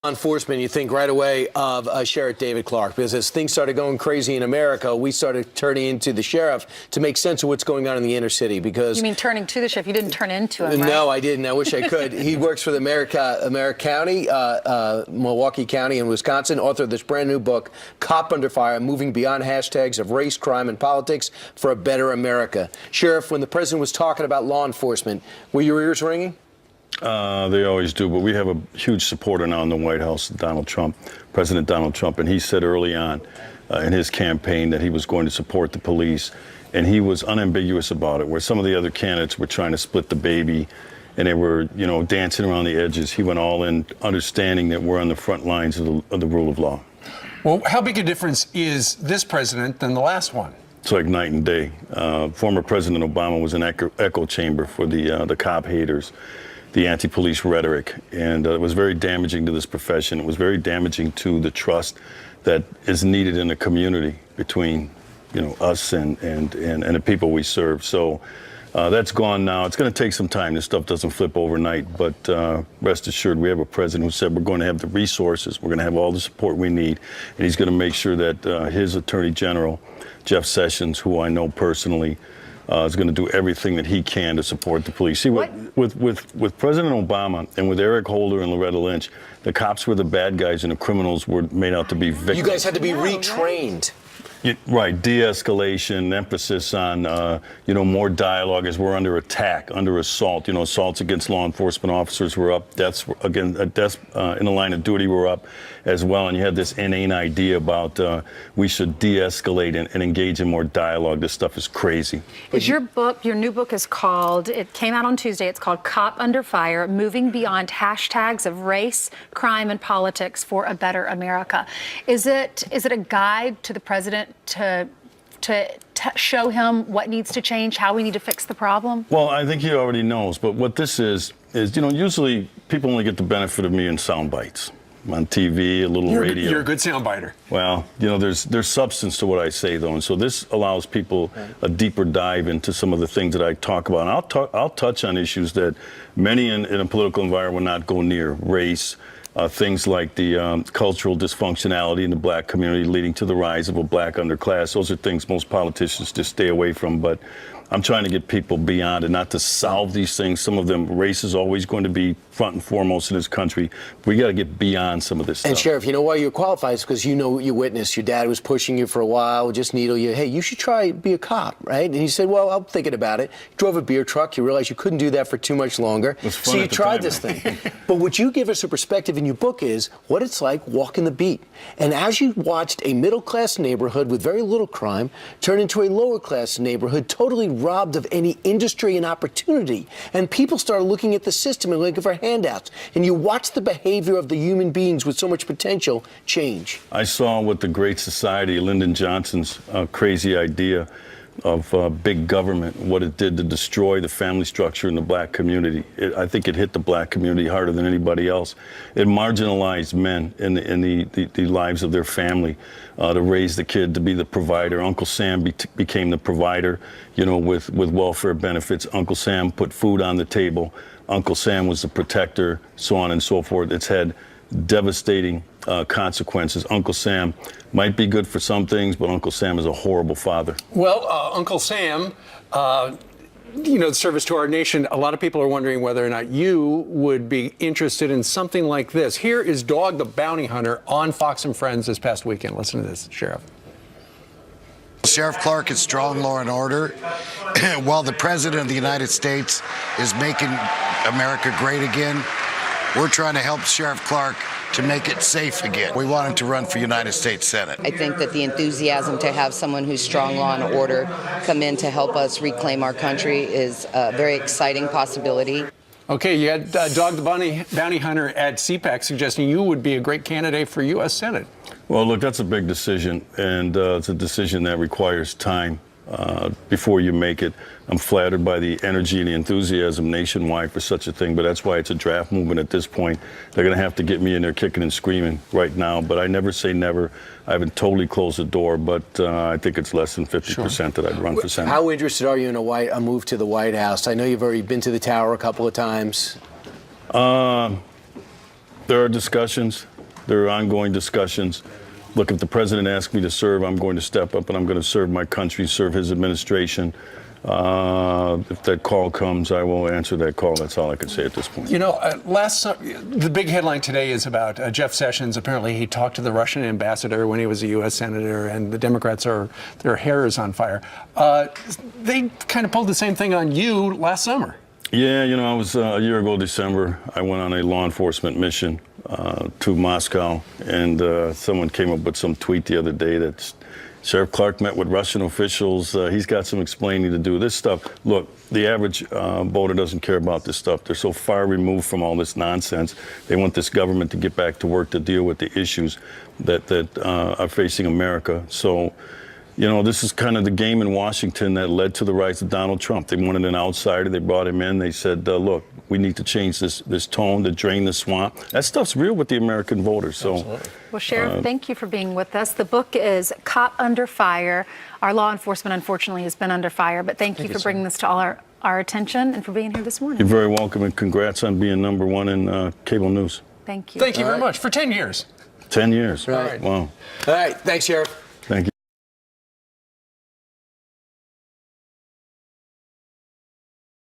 Enforcement, you think right away of Sheriff David Clarke, because as things started going crazy in America, we started turning into the sheriff to make sense of what's going on in the inner city. Because you mean turning to the sheriff? You didn't turn into him, right? No, I didn't. I wish I could. He works for the America County, Milwaukee County in Wisconsin, author of this brand new book, Cop Under Fire, Moving Beyond Hashtags of Race, Crime, and Politics for a Better America. Sheriff, when the president was talking about law enforcement, were your ears ringing? They always do, but we have a huge supporter now in the White House, Donald Trump, President Donald Trump, and he said early on in his campaign that he was going to support the police, and he was unambiguous about it, where some of the other candidates were trying to split the baby, and they were, you know, dancing around the edges. He went all in, understanding that we're on the front lines of the rule of law. Well, how big a difference is this president than the last one? It's like night and day. Former President Obama was an echo chamber for the cop haters, the anti-police rhetoric, and it was very damaging to this profession. It was very damaging to the trust that is needed in the community between, you know, us and the people we serve. So that's gone now. It's going to take some time. This stuff doesn't flip overnight, but rest assured, we have a president who said we're going to have the resources, we're going to have all the support we need, and he's going to make sure that his Attorney General, Jeff Sessions, who I know personally, is going to do everything that he can to support the police. See, with President Obama and with Eric Holder and Loretta Lynch, the cops were the bad guys and the criminals were made out to be victims. You guys had to be retrained. Right, de-escalation, emphasis on, you know, more dialogue as we're under attack, under assault. You know, assaults against law enforcement officers were up. Deaths in the line of duty were up as well. And you had this inane idea about we should de-escalate and engage in more dialogue. This stuff is crazy. Is your book, your new book is called, it came out on Tuesday, it's called Cop Under Fire, Moving Beyond Hashtags of Race, Crime, and Politics for a Better America. Is it a guide to the president to show him what needs to change, how we need to fix the problem? Well, I think he already knows, but what this is, you know, usually people only get the benefit of me in sound bites. On TV, a little radio. You're a good soundbiter. Well, you know, there's substance to what I say, though, and so this allows people a deeper dive into some of the things that I talk about. And I'll touch on issues that many in a political environment will not go near: race, things like the cultural dysfunctionality in the black community leading to the rise of a black underclass. Those are things most politicians just stay away from, but I'm trying to get people beyond it, not to solve these things. Some of them, race is always going to be front and foremost in this country. We got to get beyond some of this stuff. And Sheriff, you know why you're qualified is because you know what you witnessed. Your dad was pushing you for a while, just needle you. Hey, you should try be a cop, right? And you said, well, I'm thinking about it. You drove a beer truck. You realized you couldn't do that for too much longer. So you tried this thing. But what you give us a perspective in your book is what it's like walking the beat. And as you watched a middle-class neighborhood with very little crime turn into a lower-class neighborhood totally robbed of any industry and opportunity, and people started looking at the system and looking for handouts, and you watch the behavior of the human beings with so much potential change. I saw what the Great Society, Lyndon Johnson's crazy idea of big government, what it did to destroy the family structure in the black community. I think it hit the black community harder than anybody else. It marginalized men in the lives of their family, to raise the kid, to be the provider. Uncle Sam became the provider, you know, with welfare benefits. Uncle Sam put food on the table. Uncle Sam was the protector, so on and so forth. It's had devastating consequences. Uncle Sam might be good for some things, but Uncle Sam is a horrible father. Well, Uncle Sam, you know, the service to our nation, a lot of people are wondering whether or not you would be interested in something like this. Here is Dog the Bounty Hunter on Fox and Friends this past weekend. Listen to this, Sheriff. Sheriff Clarke is strong law and order. While the President of the United States is making America great again, we're trying to help Sheriff Clarke to make it safe again. We want him to run for United States Senate. I think that the enthusiasm to have someone who's strong law and order come in to help us reclaim our country is a very exciting possibility. Okay, you had Dog the Bounty Hunter at CPAC suggesting you would be a great candidate for U.S. Senate. Well, look, that's a big decision, and it's a decision that requires time before you make it. I'm flattered by the energy and the enthusiasm nationwide for such a thing, but that's why it's a draft movement at this point. They're going to have to get me in there kicking and screaming right now, but I never say never. I haven't totally closed the door, but I think it's less than 50% that I'd run for Senate. How interested are you in a move to the White House? I know you've already been to the Tower a couple of times. There are discussions. There are ongoing discussions. Look, if the president asks me to serve, I'm going to step up and I'm going to serve my country, serve his administration. If that call comes, I will answer that call. That's all I can say at this point. You know, the big headline today is about Jeff Sessions. Apparently, he talked to the Russian ambassador when he was a U.S. senator, and the Democrats their hair is on fire. They kind of pulled the same thing on you last summer. Yeah, you know, I was a year ago, December, I went on a law enforcement mission to Moscow, and someone came up with some tweet the other day that Sheriff Clarke met with Russian officials. He's got some explaining to do. This stuff, look, the average voter doesn't care about this stuff. They're so far removed from all this nonsense. They want this government to get back to work to deal with the issues that are facing America. So, you know, this is kind of the game in Washington that led to the rise of Donald Trump. They wanted an outsider. They brought him in. They said, look, we need to change this tone to drain the swamp. That stuff's real with the American voters. So, absolutely. Well, Sheriff, thank you for being with us. The book is Cop Under Fire. Our law enforcement, unfortunately, has been under fire, but thank you for bringing this to all our attention and for being here this morning. You're very welcome, and congrats on being #1 in cable news. Thank you. Thank you very much for 10 years. 10 years. Right. Wow. All right. Thanks, Sheriff.